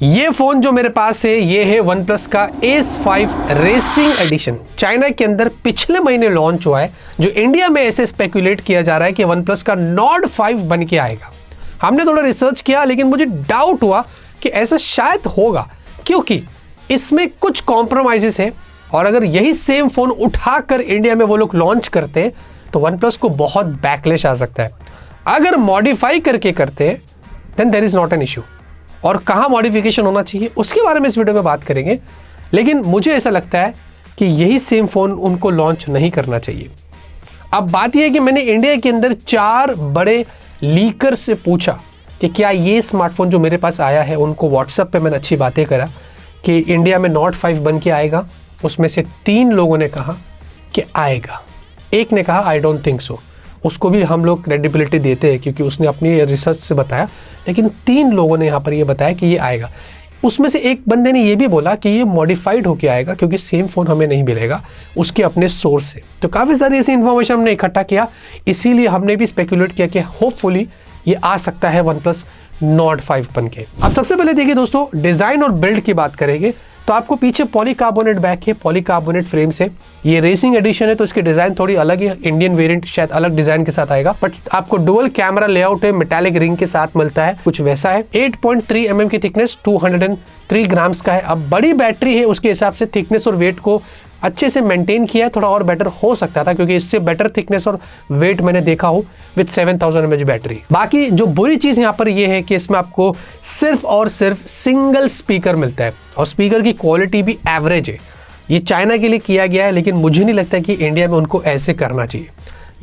ये फोन जो मेरे पास है ये है OnePlus का Ace 5 रेसिंग एडिशन। चाइना के अंदर पिछले महीने लॉन्च हुआ है, जो इंडिया में ऐसे स्पेकुलेट किया जा रहा है कि OnePlus का Nord 5 बन के आएगा। हमने थोड़ा रिसर्च किया लेकिन मुझे डाउट हुआ कि ऐसा शायद होगा, क्योंकि इसमें कुछ कॉम्प्रोमाइजेस है और अगर यही सेम फोन उठाकर इंडिया में वो लोग लॉन्च करते हैं तो OnePlus को बहुत बैकलैश आ सकता है। अगर मॉडिफाई करके करते हैं then there is not an issue, और कहाँ मॉडिफिकेशन होना चाहिए उसके बारे में इस वीडियो में बात करेंगे। लेकिन मुझे ऐसा लगता है कि यही सेम फोन उनको लॉन्च नहीं करना चाहिए। अब बात यह है कि मैंने इंडिया के अंदर 4 बड़े लीकर से पूछा कि क्या ये स्मार्टफोन जो मेरे पास आया है, उनको व्हाट्सएप पे मैंने अच्छी बातें करा कि इंडिया में Nord 5 बन के आएगा। उसमें से 3 लोगों ने कहा कि आएगा, एक ने कहा आई डोंट थिंक सो। उसको भी हम लोग क्रेडिबिलिटी देते हैं क्योंकि उसने अपनी रिसर्च से बताया, लेकिन 3 लोगों ने यहाँ पर ये बताया कि ये आएगा। उसमें से एक बंदे ने ये भी बोला कि ये मॉडिफाइड होके आएगा क्योंकि सेम फ़ोन हमें नहीं मिलेगा उसके अपने सोर्स से। तो काफ़ी सारी ऐसी इन्फॉर्मेशन हमने इकट्ठा किया, इसीलिए हमने भी स्पेकुलेट किया कि होपफुली ये आ सकता है OnePlus Nord 5 बन के। अब सबसे पहले देखिए दोस्तों, डिज़ाइन और बिल्ड की बात करेंगे तो आपको पीछे पॉलीकार्बोनेट बैक है, पॉलीकार्बोनेट फ्रेम से। ये रेसिंग एडिशन है तो इसकी डिज़ाइन थोड़ी अलग है, इंडियन वेरिएंट शायद अलग डिज़ाइन के साथ आएगा, बट आपको डुअल कैमरा लेआउट है, मेटालिक रिंग के साथ मिलता है, कुछ वैसा है। 8.3 mm की थिकनेस, 203 ग्राम्स का है। अब बड़ी बैटरी है, उसके हिसाब से थिकनेस और वेट को अच्छे से मेंटेन किया है। थोड़ा और बेटर हो सकता था क्योंकि इससे बेटर थिकनेस और वेट मैंने देखा हो विद 7000 mAh बैटरी। बाकी जो बुरी चीज़ यहाँ पर ये है कि इसमें आपको सिर्फ और सिर्फ सिंगल स्पीकर मिलता है और स्पीकर की क्वालिटी भी एवरेज है। ये चाइना के लिए किया गया है, लेकिन मुझे नहीं लगता कि इंडिया में उनको ऐसे करना चाहिए।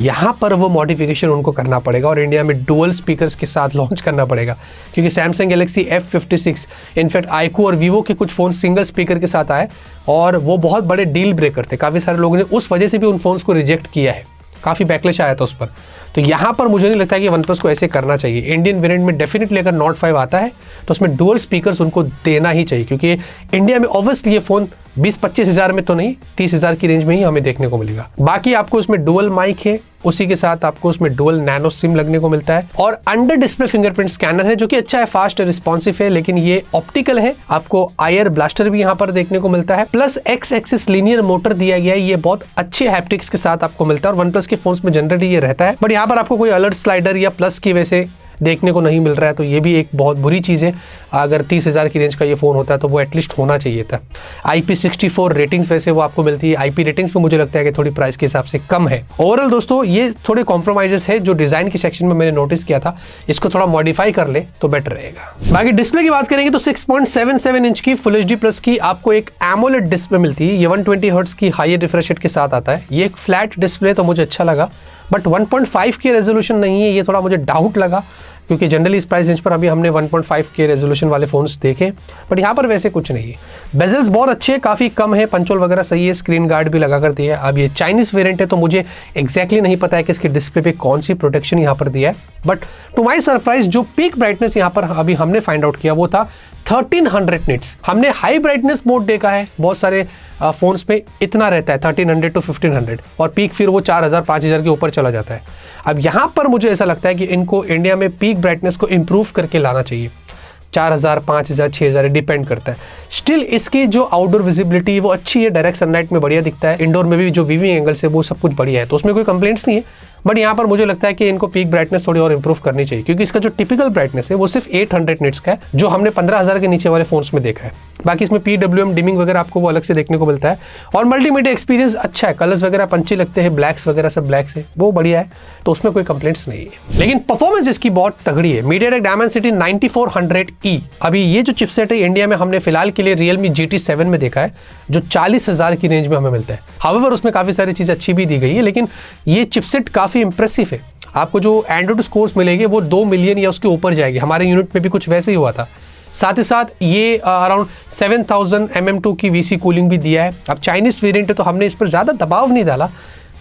यहाँ पर वो मॉडिफिकेशन उनको करना पड़ेगा और इंडिया में डुअल स्पीकर्स के साथ लॉन्च करना पड़ेगा, क्योंकि Samsung Galaxy F56, in fact iQOO और वीवो के कुछ फ़ोन सिंगल स्पीकर के साथ आए और वो बहुत बड़े डील ब्रेकर थे। काफ़ी सारे लोगों ने उस वजह से भी उन फोन्स को रिजेक्ट किया है, काफ़ी बैकलैश आया था उस पर। तो यहाँ पर मुझे नहीं लगता कि OnePlus को ऐसे करना चाहिए। इंडियन वेरिएंट में डेफिनेटली अगर Nord 5 आता है तो उसमें डुअल स्पीकर्स उनको देना ही चाहिए, क्योंकि इंडिया में ऑब्वियसली ये फ़ोन 20-25 हज़ार में तो नहीं, 30 हज़ार की रेंज में ही हमें देखने को मिलेगा। बाकी आपको उसमें डुअल माइक है, उसी के साथ आपको उसमें डुअल नैनो सिम लगने को मिलता है और अंडर डिस्प्ले फिंगरप्रिंट स्कैनर है जो कि अच्छा है, फास्ट रिस्पॉन्सिव है, लेकिन ये ऑप्टिकल है। आपको आयर ब्लास्टर भी यहाँ पर देखने को मिलता है, plus x axis linear motor दिया गया है। ये बहुत अच्छे हैप्टिक्स के साथ आपको मिलता है और OnePlus के फोन्स में जनरली ये रहता है, बट यहाँ पर आपको कोई अलर्ट स्लाइडर या प्लस की वजह से देखने को नहीं मिल रहा है, तो ये भी एक बहुत बुरी चीज़ है। अगर 30 हज़ार की रेंज का ये फ़ोन होता है तो वो एटलीस्ट होना चाहिए था। IP64 रेटिंग्स वैसे वो आपको मिलती है, IP रेटिंग्स पे मुझे लगता है कि थोड़ी प्राइस के हिसाब से कम है। ओवरऑल दोस्तों ये थोड़े कॉम्प्रोमाइजेस है जो डिज़ाइन के सेक्शन में मैंने नोटिस किया था, इसको थोड़ा मॉडिफाई कर ले तो बेटर रहेगा। बाकी डिस्प्ले की बात करेंगे तो 6.77 इंच की फुल HD प्लस की आपको एक एमोलेड डिस्प्ले मिलती है। ये 120 हर्ट्ज की हायर रिफ्रेश रेट के साथ आता है। ये एक फ्लैट डिस्प्ले तो मुझे अच्छा लगा, बट 1.5 की रेजोल्यूशन नहीं है, ये थोड़ा मुझे डाउट लगा, क्योंकि जनरली इस प्राइस रेंज पर अभी हमने 1.5 के रेजोल्यूशन वाले फोन्स देखे, बट यहाँ पर वैसे कुछ नहीं है। बेजल्स बहुत अच्छे हैं, काफ़ी कम है, पंचोल वगैरह सही है, स्क्रीन गार्ड भी लगा कर दिया है। अब ये चाइनीज़ वेरिएंट है तो मुझे एग्जैक्टली नहीं पता है कि इसके डिस्प्ले पे कौन सी प्रोटेक्शन यहाँ पर दिया है, बट टू माई सरप्राइज जो पीक ब्राइटनेस यहाँ पर अभी हमने फाइंड आउट किया वो था 1300 निट्स। हमने हाई ब्राइटनेस मोड देखा है बहुत सारे फोन्स पे, इतना रहता है 1300 to 1500 और पीक फिर वो 4000-5000 के ऊपर चला जाता है। अब यहाँ पर मुझे ऐसा लगता है कि इनको इंडिया में पीक ब्राइटनेस को इम्प्रूव करके लाना चाहिए। 4000, 5000, 6000 डिपेंड करता है। स्टिल इसकी जो आउटडोर विजिबिलिटी है वो अच्छी है, डायरेक्ट सनलाइट में बढ़िया दिखता है, इंडोर में भी जो व्यूइंग एंगल से वो सब कुछ बढ़िया है, तो उसमें कोई कंप्लेंट्स नहीं है। बट यहाँ पर मुझे लगता है कि इनको पीक ब्राइटनेस थोड़ी और इंप्रूव करनी चाहिए, क्योंकि इसका जो टिपिकल ब्राइटनेस है वो सिर्फ 800 निट्स का है, जो हमने 15000 के नीचे वाले फोन्स में देखा है। बाकी इसमें PWM डिमिंग वगैरह आपको वो अलग से देखने को मिलता है और मल्टीमीडिया एक्सपीरियंस अच्छा है, कलर्स वगैरह पंची लगते हैं, ब्लैक्स वगैरह सब ब्लैक से वो बढ़िया है, तो उसमें कोई कंप्लेंट्स नहीं है। लेकिन परफॉर्मेंस इसकी बहुत तगड़ी है। MediaTek Dimensity 9400E, अभी ये जो चिपसेट है इंडिया में हमने फिलहाल के लिए Realme GT7 में देखा है, जो 40,000 की रेंज में हमें मिलता है। हाउएवर उसमें काफ़ी सारी चीज़ अच्छी भी दी गई है, लेकिन ये चिपसेट काफ़ी इंप्रेसिव है। आपको जो एंड्रॉइड स्कोर्स मिलेंगे वो 2 मिलियन या उसके ऊपर जाएगी। हमारे यूनिट में भी कुछ वैसे ही हुआ था। साथ ही साथ ये अराउंड 7000 mm2 की VC कूलिंग भी दिया है। अब चाइनीज़ वेरिएंट है तो हमने इस पर ज़्यादा दबाव नहीं डाला,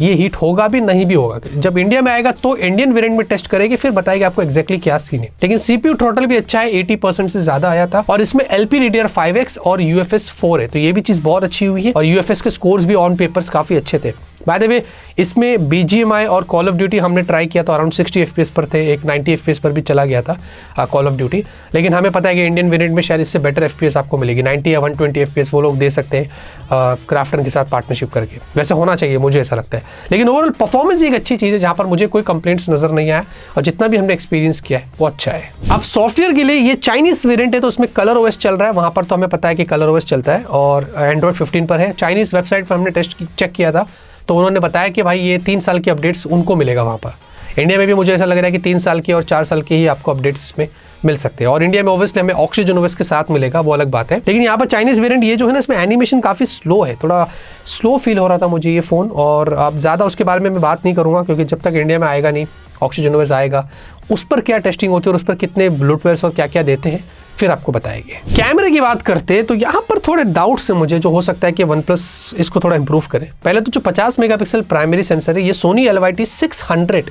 ये हीट होगा भी नहीं भी होगा। जब इंडिया में आएगा तो इंडियन वेरिएंट में टेस्ट करेंगे, फिर बताएगा आपको एक्जैक्टली क्या सीन है। लेकिन CPU थ्रॉटल भी अच्छा है, 80% से ज़्यादा आया था और इसमें LPDDR5X और UFS 4 है, तो ये भी चीज़ बहुत अच्छी हुई है और UFS के स्कोर्स भी ऑन पेपर्स काफ़ी अच्छे थे। बाय द वे इसमें BGMI और कॉल ऑफ ड्यूटी हमने ट्राई किया तो अराउंड 60 FPS पर थे, एक 90 FPS पर भी चला गया था कॉल ऑफ ड्यूटी, लेकिन हमें पता है कि इंडियन वेरिएंट में शायद इससे बेटर FPS आपको मिलेगी। 90 या 120 FPS वो लोग दे सकते हैं क्राफ्टन के साथ पार्टनरशिप करके, वैसे होना चाहिए, मुझे ऐसा लगता है। लेकिन ओवरऑल परफॉर्मेंस एक अच्छी चीज़ है जहाँ पर मुझे कोई कंप्लेंट्स नजर नहीं आया और जितना भी हमने एक्सपीरियंस किया है वो अच्छा है। अब सॉफ्टवेयर के लिए ये चाइनीज वेरिएंट है तो उसमें कलर OS चल रहा है, वहाँ पर तो हमें पता है कि कलर OS चलता है और एंड्रॉइड 15 पर है। चाइनीज वेबसाइट पर हमने चेक किया था तो उन्होंने बताया कि भाई ये 3 साल की अपडेट्स उनको मिलेगा वहाँ पर। इंडिया में भी मुझे ऐसा लग रहा है कि 3 साल की और 4 साल की ही आपको अपडेट्स इसमें मिल सकते हैं और इंडिया में ऑब्वियसली हमें ऑक्सीजन OS के साथ मिलेगा, वो अलग बात है। लेकिन यहाँ पर चाइनीज वेरिएंट ये जो है ना, इसमें एनिमेशन काफ़ी स्लो है, थोड़ा स्लो फील हो रहा था मुझे ये फ़ोन। और अब ज़्यादा उसके बारे में मैं बात नहीं करूँगा क्योंकि जब तक इंडिया में आएगा नहीं, ऑक्सीजन OS आएगा, उस पर क्या टेस्टिंग होती है और उस पर कितने ब्लूटवेयर्स और क्या क्या देते हैं फिर आपको बताएंगे। कैमरे की बात करते हैं तो यहाँ पर थोड़े डाउट्स हैं मुझे, जो हो सकता है कि OnePlus इसको थोड़ा इंप्रूव करे। पहले तो जो 50 मेगापिक्सल प्राइमरी सेंसर है ये सोनी LYT 600,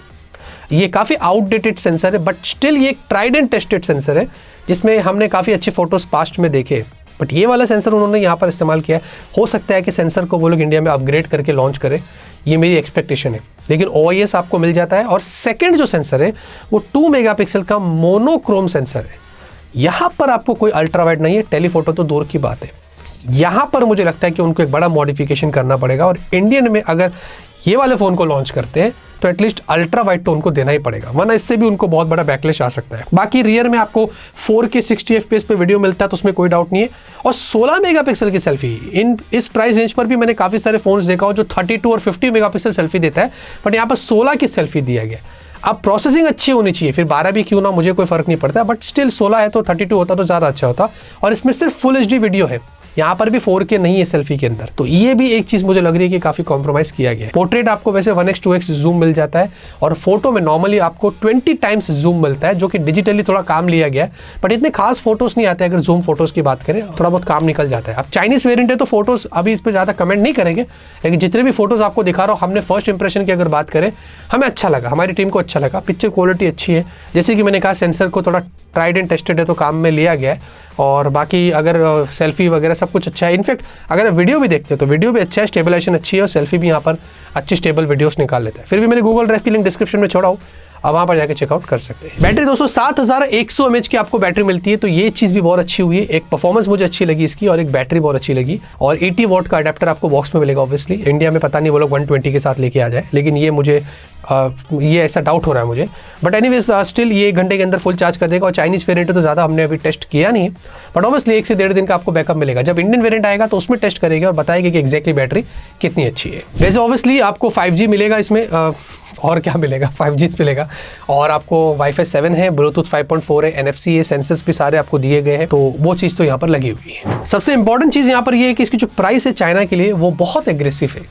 ये काफ़ी आउटडेटेड सेंसर है, बट स्टिल ये एक ट्राइड एंड टेस्टेड सेंसर है जिसमें हमने काफ़ी अच्छे फोटोज़ पास्ट में देखे। बट ये वाला सेंसर उन्होंने यहाँ पर इस्तेमाल किया है। हो सकता है कि सेंसर को वो लोग इंडिया में अपग्रेड करके लॉन्च करें, ये मेरी एक्सपेक्टेशन है। लेकिन OIS आपको मिल जाता है। और सेकंड जो सेंसर है वो 2 मेगापिक्सल का मोनोक्रोम सेंसर है। यहाँ पर आपको कोई अल्ट्रा वाइड नहीं है, टेलीफोटो तो दूर की बात है। यहाँ पर मुझे लगता है कि उनको एक बड़ा मॉडिफिकेशन करना पड़ेगा और इंडियन में अगर ये वाले फ़ोन को लॉन्च करते हैं तो एटलीस्ट अल्ट्रा वाइड तो उनको देना ही पड़ेगा, वरना इससे भी उनको बहुत बड़ा बैकलैश आ सकता है। बाकी रियर में आपको 4K 60 FPS पे वीडियो मिलता है तो उसमें कोई डाउट नहीं है। और 16 मेगापिक्सल की सेल्फी इस प्राइस रेंज पर भी मैंने काफ़ी सारे फोन्स देखा हो जो 32 और 50 मेगापिक्सल सेल्फी देता है, बट यहाँ पर 16 की सेल्फी दिया गया। अब प्रोसेसिंग अच्छी होनी चाहिए, फिर 12 भी क्यों ना, मुझे कोई फर्क नहीं पड़ता, बट स्टिल 16 है तो 32 होता तो ज़्यादा अच्छा होता। और इसमें सिर्फ फुल HD वीडियो है, यहाँ पर भी 4K नहीं है सेल्फी के अंदर, तो ये भी एक चीज़ मुझे लग रही है कि काफ़ी कॉम्प्रोमाइज़ किया गया है। पोर्ट्रेट आपको वैसे 1x 2x जूम मिल जाता है और फोटो में नॉर्मली आपको 20 टाइम्स जूम मिलता है, जो कि डिजिटली थोड़ा काम लिया गया है, बट इतने खास फोटोज़ नहीं आते। अगर जूम फोटोज़ की बात करें थोड़ा बहुत काम निकल जाता है। अब चाइनीज़ वेरिएंट है तो फोटोज़ अभी इस पर ज़्यादा कमेंट नहीं करेंगे, लेकिन जितने भी फोटोज़ आपको दिखा रहा हूँ, हमने फर्स्ट इंप्रेशन की अगर बात करें, हमें अच्छा लगा, हमारी टीम को अच्छा लगा। पिक्चर क्वालिटी अच्छी है, जैसे कि मैंने कहा सेंसर को थोड़ा ट्राइड एंड टेस्टेड है तो काम में लिया गया है। और बाकी अगर सेल्फी वगैरह सब कुछ अच्छा है। इनफैक्ट अगर वीडियो भी देखते हो तो वीडियो भी अच्छा है, स्टेबलाइजेशन अच्छी है और सेल्फी भी यहाँ पर अच्छी स्टेबल वीडियोस निकाल लेता है। फिर भी मैंने गूगल ड्राइव की लिंक डिस्क्रिप्शन में छोड़ा हूँ, अब वहाँ पर जाकर चेकआउट कर सकते हैं। बैटरी दोस्तों 7100 mAh की आपको बैटरी मिलती है, तो ये चीज़ भी बहुत अच्छी हुई है। एक परफॉर्मेंस मुझे अच्छी लगी इसकी और एक बैटरी बहुत अच्छी लगी। और 80 वॉट का अडेप्टर आपको बॉक्स में मिलेगा। ऑब्वियसली इंडिया में पता नहीं वो लोग 120 के साथ लेके आ जाए, लेकिन ये मुझे ये ऐसा डाउट हो रहा है मुझे। बट एनीवेज स्टिल ये 1 घंटे के अंदर फुल चार्ज कर देगा। और चाइनीज़ वेरिएंट तो ज़्यादा हमने अभी टेस्ट किया नहीं, बट ऑब्वियसली 1 से 1.5 दिन का आपको बैकअप मिलेगा। जब इंडियन वेरिएंट आएगा तो उसमें टेस्ट करेगा और बताएगा कि एग्जैक्टली बैटरी कितनी अच्छी है। वैसे ऑब्वियसली आपको 5G मिलेगा इसमें, और क्या मिलेगा, 5G मिलेगा। और आपको Wi-Fi 7 है, ब्लूटूथ 5.4 है, NFC है, सेंसर्स भी सारे आपको दिए गए हैं, तो वो चीज़ तो यहाँ पर लगी हुई है। सबसे इंपॉर्टेंट चीज़ यहाँ पर ये है कि इसकी जो प्राइस है चाइना के लिए वो बहुत एग्रेसिव है,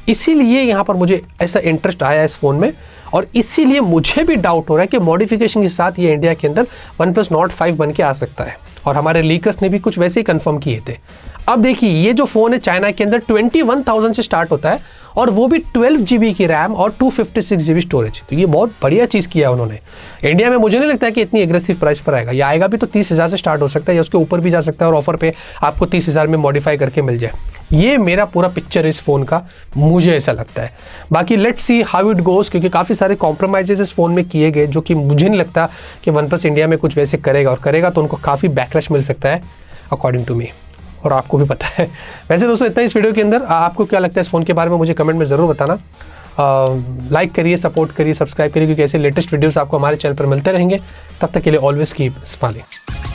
इसीलिए यहाँ पर मुझे ऐसा इंटरेस्ट आया इस फ़ोन में। और इसीलिए मुझे भी डाउट हो रहा है कि मॉडिफिकेशन के साथ ये इंडिया के अंदर OnePlus Nord 5 बन के आ सकता है। और हमारे लीकर्स ने भी कुछ वैसे ही कंफर्म किए थे। अब देखिए ये जो फ़ोन है चाइना के अंदर 21,000 से स्टार्ट होता है और वो भी 12 GB की रैम और 256 GB स्टोरेज। तो ये बहुत बढ़िया चीज़ किया है उन्होंने। इंडिया में मुझे नहीं लगता है कि इतनी एग्रेसिव प्राइस पर आएगा। ये आएगा भी तो 30,000 से स्टार्ट हो सकता है या उसके ऊपर भी जा सकता है और ऑफर पे आपको 30,000 में मॉडिफाई करके मिल जाए। ये मेरा पूरा पिक्चर है इस फ़ोन का, मुझे ऐसा लगता है। बाकी let's see how it goes, क्योंकि काफ़ी सारे कॉम्प्रोमाइजेस इस फ़ोन में किए गए जो कि मुझे नहीं लगता कि OnePlus इंडिया में कुछ वैसे करेगा, और करेगा तो उनको काफ़ी बैकलैश मिल सकता है अकॉर्डिंग टू मी, और आपको भी पता है। वैसे दोस्तों इतना इस वीडियो के अंदर। आपको क्या लगता है इस फ़ोन के बारे में मुझे कमेंट में ज़रूर बताना। लाइक करिए, सपोर्ट करिए, सब्सक्राइब करिए, क्योंकि ऐसे लेटेस्ट वीडियोस आपको हमारे चैनल पर मिलते रहेंगे। तब तक के लिए ऑलवेज कीप स्माइलिंग।